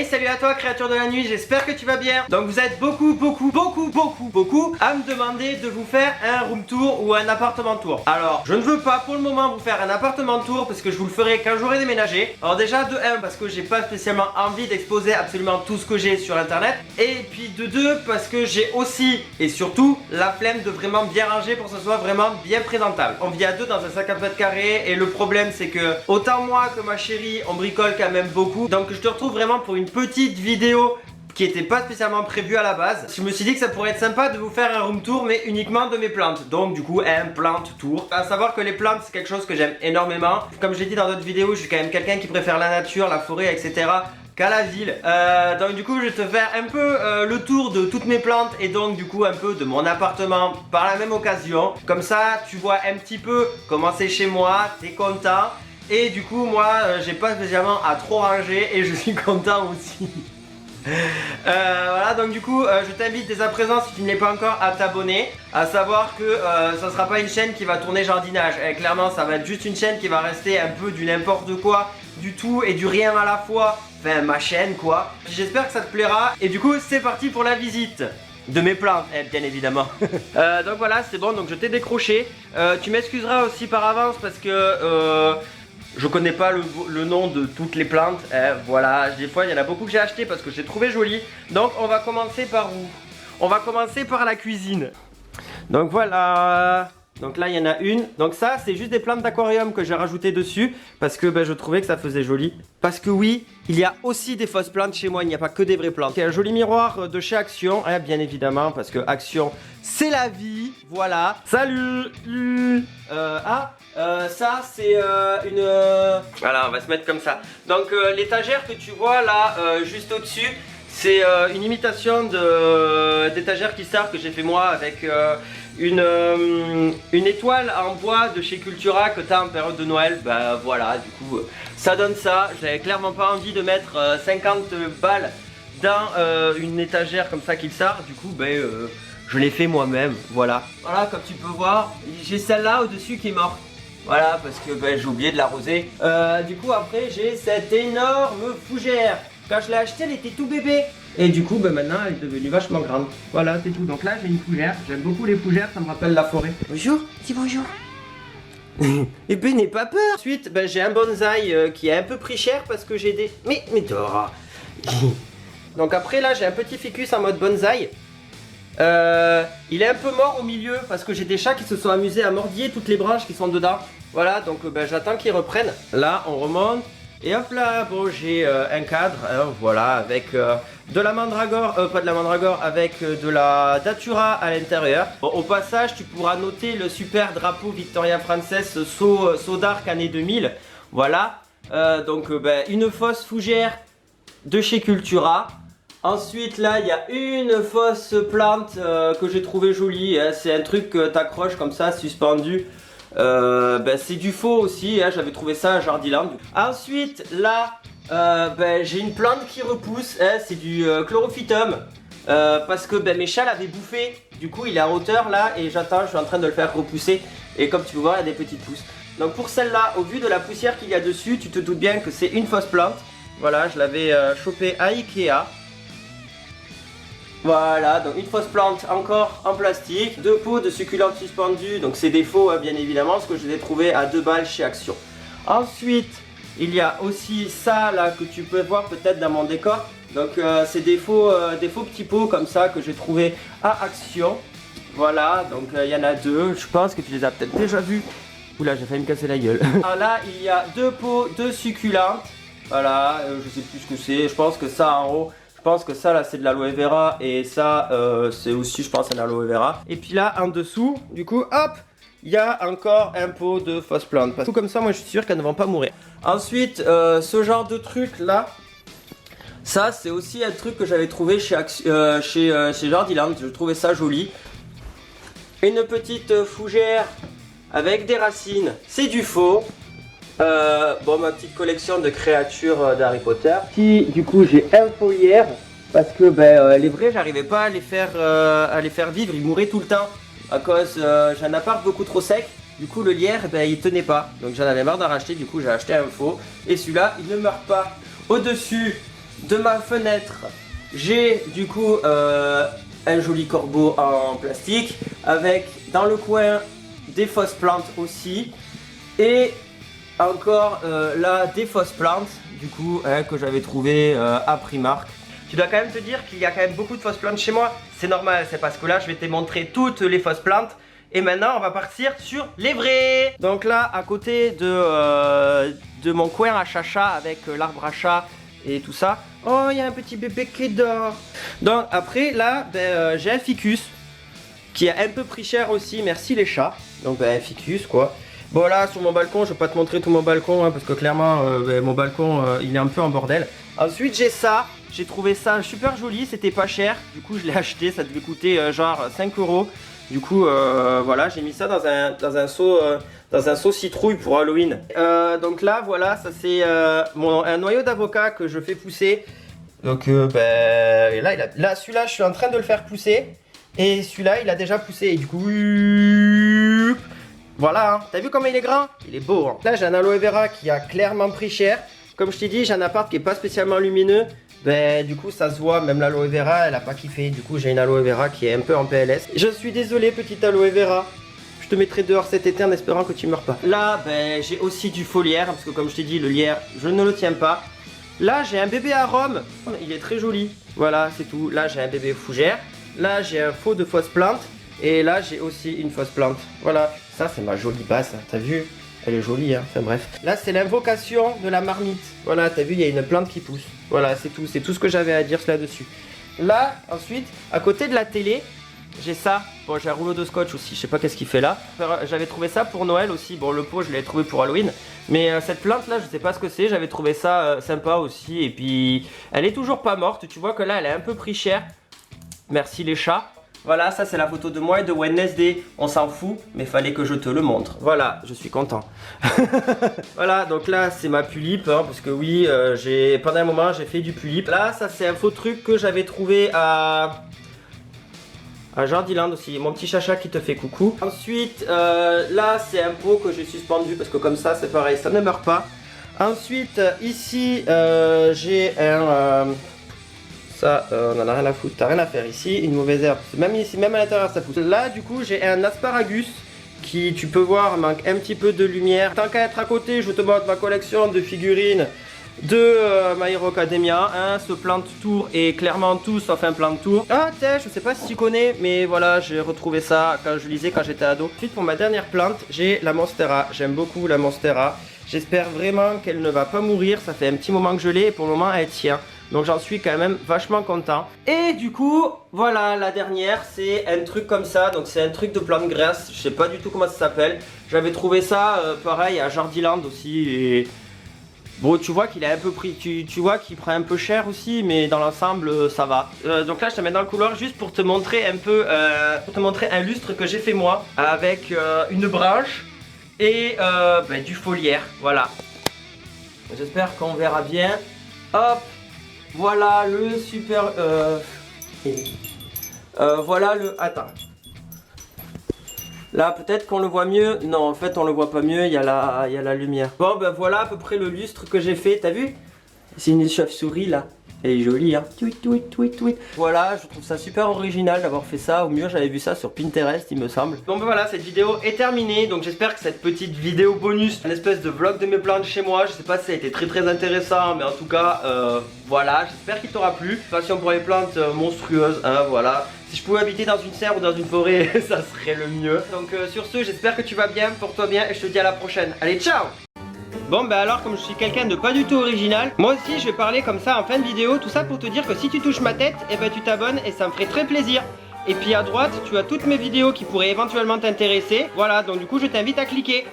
salut à toi créature de la nuit, j'espère que tu vas bien. Donc vous êtes beaucoup à me demander de vous faire un room tour ou un appartement tour. Alors je ne veux pas pour le moment vous faire un appartement tour parce que je vous le ferai quand j'aurai déménagé. Alors déjà de 1 parce que j'ai pas spécialement envie d'exposer absolument tout ce que j'ai sur internet. Et puis de 2 parce que j'ai aussi et surtout la flemme de vraiment bien ranger pour que ce soit vraiment bien présentable. On vit à 2 dans un 50 mètres carrés et le problème c'est que autant moi que ma chérie on bricole quand même beaucoup. Donc je te retrouve vraiment pour une petite vidéo qui était pas spécialement prévue à la base. Je me suis dit que ça pourrait être sympa de vous faire un room tour mais uniquement de mes plantes. Donc du coup un plante tour. À savoir que les plantes c'est quelque chose que j'aime énormément. Comme je l'ai dit dans d'autres vidéos, je suis quand même quelqu'un qui préfère la nature, la forêt, etc. qu'à la ville. Donc du coup je vais te faire un peu le tour de toutes mes plantes et donc du coup un peu de mon appartement par la même occasion. Comme ça tu vois un petit peu comment c'est chez moi, t'es content. Et du coup moi j'ai pas spécialement à trop ranger et je suis content aussi. Voilà donc du coup je t'invite dès à présent si tu ne l'es pas encore à t'abonner. À savoir que ça sera pas une chaîne qui va tourner jardinage, clairement ça va être juste une chaîne qui va rester un peu du n'importe quoi, du tout et du rien à la fois. Enfin ma chaîne quoi. J'espère que ça te plaira. Et du coup c'est parti pour la visite de mes plantes, bien évidemment. Donc voilà c'est bon, donc je t'ai décroché. Tu m'excuseras aussi par avance parce que je connais pas le nom de toutes les plantes. Voilà, des fois il y en a beaucoup que j'ai acheté parce que je les trouvais jolies. Donc on va commencer par où? On va commencer par la cuisine. Donc voilà. Donc là il y en a une. Donc ça c'est juste des plantes d'aquarium que j'ai rajouté dessus parce que je trouvais que ça faisait joli. Parce que oui, il y a aussi des fausses plantes chez moi, il n'y a pas que des vraies plantes. Il y a un joli miroir de chez Action, bien évidemment, parce que Action c'est la vie. Voilà. Salut. Ça c'est une... Voilà, on va se mettre comme ça. Donc l'étagère que tu vois là, juste au-dessus, c'est une imitation d'étagère qui sort que j'ai fait moi avec une étoile en bois de chez Cultura que tu as en période de Noël. Bah voilà, du coup ça donne ça. J'avais clairement pas envie de mettre 50 balles dans une étagère comme ça qui sort. Du coup je l'ai fait moi-même, voilà. Voilà, comme tu peux voir, j'ai celle-là au-dessus qui est morte. Voilà, parce que j'ai oublié de l'arroser. Du coup après j'ai cette énorme fougère. Quand je l'ai achetée elle était tout bébé. Et du coup maintenant elle est devenue vachement grande. Voilà c'est tout, donc là j'ai une fougère. J'aime beaucoup les fougères, ça me rappelle la forêt. Bonjour, dis bonjour. Et ben n'aie pas peur. Ensuite j'ai un bonsaï qui a un peu pris cher parce que j'ai des... Mais Dora. Donc après là j'ai un petit ficus en mode bonsaï. Il est un peu mort au milieu parce que j'ai des chats qui se sont amusés à mordiller toutes les branches qui sont dedans. Voilà donc j'attends qu'ils reprennent. Là on remonte et hop là bon j'ai un cadre voilà avec de la mandragore, pas de la mandragore, avec de la datura à l'intérieur. Bon, au passage tu pourras noter le super drapeau Victoria Frances saut d'arc année 2000. Voilà donc une fausse fougère de chez Cultura. Ensuite là il y a une fausse plante que j'ai trouvé jolie, c'est un truc que t'accroches comme ça suspendu, c'est du faux aussi, j'avais trouvé ça à Jardiland. Ensuite là j'ai une plante qui repousse, c'est du chlorophytum, parce que mes chats l'avaient bouffé, du coup il est à hauteur là et j'attends, je suis en train de le faire repousser et comme tu peux voir il y a des petites pousses. Donc pour celle-là, au vu de la poussière qu'il y a dessus, tu te doutes bien que c'est une fausse plante. Voilà, je l'avais chopée à Ikea. Voilà, donc une fausse plante encore en plastique, 2 pots de succulentes suspendues, donc c'est des faux bien évidemment, parce que je les ai trouvés à 2 balles chez Action. Ensuite, il y a aussi ça là que tu peux voir peut-être dans mon décor, donc c'est des faux petits pots comme ça que j'ai trouvé à Action. Voilà, donc il y en a 2, je pense que tu les as peut-être déjà vus. Oula, j'ai failli me casser la gueule. Alors là, il y a 2 pots de succulentes, voilà, je sais plus ce que c'est, je pense que ça en haut... Je pense que ça là c'est de l'aloe vera et ça c'est aussi je pense un aloe vera. Et puis là en dessous du coup hop il y a encore un pot de fausses plantes. Parce que comme ça moi je suis sûr qu'elles ne vont pas mourir. Ensuite ce genre de truc là, ça c'est aussi un truc que j'avais trouvé chez Jardiland. Je trouvais ça joli. Une petite fougère avec des racines, c'est du faux. Bon ma petite collection de créatures d'Harry Potter. Si du coup j'ai un faux lierre parce que les vrais j'arrivais pas à les faire vivre, ils mouraient tout le temps à cause j'ai un appart beaucoup trop sec. Du coup le lierre il tenait pas, donc j'en avais marre d'en racheter, du coup j'ai acheté un faux et celui-là il ne meurt pas. Au dessus de ma fenêtre, j'ai du coup un joli corbeau en plastique avec dans le coin des fausses plantes aussi et encore là des fausses plantes du coup que j'avais trouvé à Primark. Tu dois quand même te dire qu'il y a quand même beaucoup de fausses plantes chez moi. C'est normal, c'est parce que là je vais te montrer toutes les fausses plantes. Et maintenant on va partir sur les vraies. Donc là à côté de mon coin à chacha avec l'arbre à chat et tout ça. Oh, il y a un petit bébé qui dort. Donc après là j'ai un ficus qui a un peu pris cher aussi, merci les chats. Donc un ficus quoi. Bon là sur mon balcon, je vais pas te montrer tout mon balcon hein, parce que clairement mon balcon il est un peu en bordel. Ensuite j'ai ça, j'ai trouvé ça super joli, c'était pas cher. Du coup je l'ai acheté, ça devait coûter genre 5 €. Du coup voilà, j'ai mis ça dans un seau citrouille pour Halloween. Donc là voilà, ça c'est un noyau d'avocat que je fais pousser. Donc là celui-là je suis en train de le faire pousser. Et celui-là il a déjà poussé et du coup voilà, hein. T'as vu comment il est grand? Il est beau hein. Là j'ai un aloe vera qui a clairement pris cher. Comme je t'ai dit, j'ai un appart qui est pas spécialement lumineux. Du coup ça se voit, même l'aloe vera elle a pas kiffé. Du coup j'ai une aloe vera qui est un peu en PLS. Je suis désolé petite aloe vera. Je te mettrai dehors cet été en espérant que tu meurs pas. Là j'ai aussi du foliaire. Parce que comme je t'ai dit le lierre je ne le tiens pas. Là j'ai un bébé arôme. Il est très joli. Voilà c'est tout. Là j'ai un bébé fougère. Là j'ai un faux de fausse plante. Et là j'ai aussi une fausse plante. Voilà, ça c'est ma jolie basse, hein. T'as vu? Elle est jolie hein, enfin bref. Là c'est l'invocation de la marmite. Voilà, t'as vu, il y a une plante qui pousse. Voilà, c'est tout ce que j'avais à dire là-dessus. Là, ensuite, à côté de la télé, j'ai ça. Bon, j'ai un rouleau de scotch aussi, je sais pas qu'est-ce qu'il fait là. J'avais trouvé ça pour Noël aussi. Bon, le pot, je l'ai trouvé pour Halloween. Mais cette plante là, je sais pas ce que c'est. J'avais trouvé ça sympa aussi. Et puis, elle est toujours pas morte. Tu vois que là, elle est un peu pris cher. Merci les chats. Voilà, ça c'est la photo de moi et de Wednesday. On s'en fout, mais fallait que je te le montre. Voilà, je suis content. Voilà, donc là c'est ma pulipe, hein, parce que oui, pendant un moment j'ai fait du pulipe. Là, ça c'est un faux truc que j'avais trouvé à Jardiland aussi. Mon petit chacha qui te fait coucou. Ensuite, là c'est un pot que j'ai suspendu parce que comme ça c'est pareil, ça ne meurt pas. Ensuite, ici j'ai un... Ça, on en a rien à foutre, t'as rien à faire ici, une mauvaise herbe, même ici, même à l'intérieur ça pousse. Là du coup j'ai un asparagus qui, tu peux voir, manque un petit peu de lumière. Tant qu'à être à côté, je te montre ma collection de figurines de My Hero Academia, hein, ce Plant Tour est clairement tout sauf un Plant Tour. Ah tiens, je sais pas si tu connais, mais voilà, j'ai retrouvé ça quand je lisais quand j'étais ado. Ensuite pour ma dernière plante, j'ai la Monstera, j'aime beaucoup la Monstera. J'espère vraiment qu'elle ne va pas mourir, ça fait un petit moment que je l'ai et pour le moment elle tient. Donc j'en suis quand même vachement content. Et du coup, voilà, la dernière, c'est un truc comme ça. Donc c'est un truc de plante grasse, je sais pas du tout comment ça s'appelle. J'avais trouvé ça, pareil, à Jardiland aussi. Et bon, tu vois qu'il est un peu pris, tu vois qu'il prend un peu cher aussi, mais dans l'ensemble, ça va. Donc là, je te mets dans le couloir juste pour te montrer un peu, pour te montrer un lustre que j'ai fait moi. Avec une branche et du foliaire, voilà. J'espère qu'on verra bien. Hop! Voilà le super... voilà le... Attends. Là peut-être qu'on le voit mieux. Non en fait on le voit pas mieux, il y a la lumière. Bon ben voilà à peu près le lustre que j'ai fait. T'as vu? C'est une chauve-souris là. Elle est jolie hein. Tweet, tweet, tweet, tweet. Voilà, je trouve ça super original d'avoir fait ça. Au mieux j'avais vu ça sur Pinterest il me semble. Donc ben voilà, cette vidéo est terminée. Donc j'espère que cette petite vidéo bonus, une espèce de vlog de mes plantes chez moi, je sais pas si ça a été très intéressant, mais en tout cas voilà, j'espère qu'il t'aura plu. Passion pour les plantes monstrueuses, hein, voilà. Si je pouvais habiter dans une serre ou dans une forêt, ça serait le mieux. Donc sur ce, j'espère que tu vas bien, porte-toi bien et je te dis à la prochaine. Allez, ciao! Bon bah alors comme je suis quelqu'un de pas du tout original, moi aussi je vais parler comme ça en fin de vidéo, tout ça pour te dire que si tu touches ma tête, et ben tu t'abonnes et ça me ferait très plaisir. Et puis à droite, tu as toutes mes vidéos qui pourraient éventuellement t'intéresser. Voilà, donc du coup je t'invite à cliquer.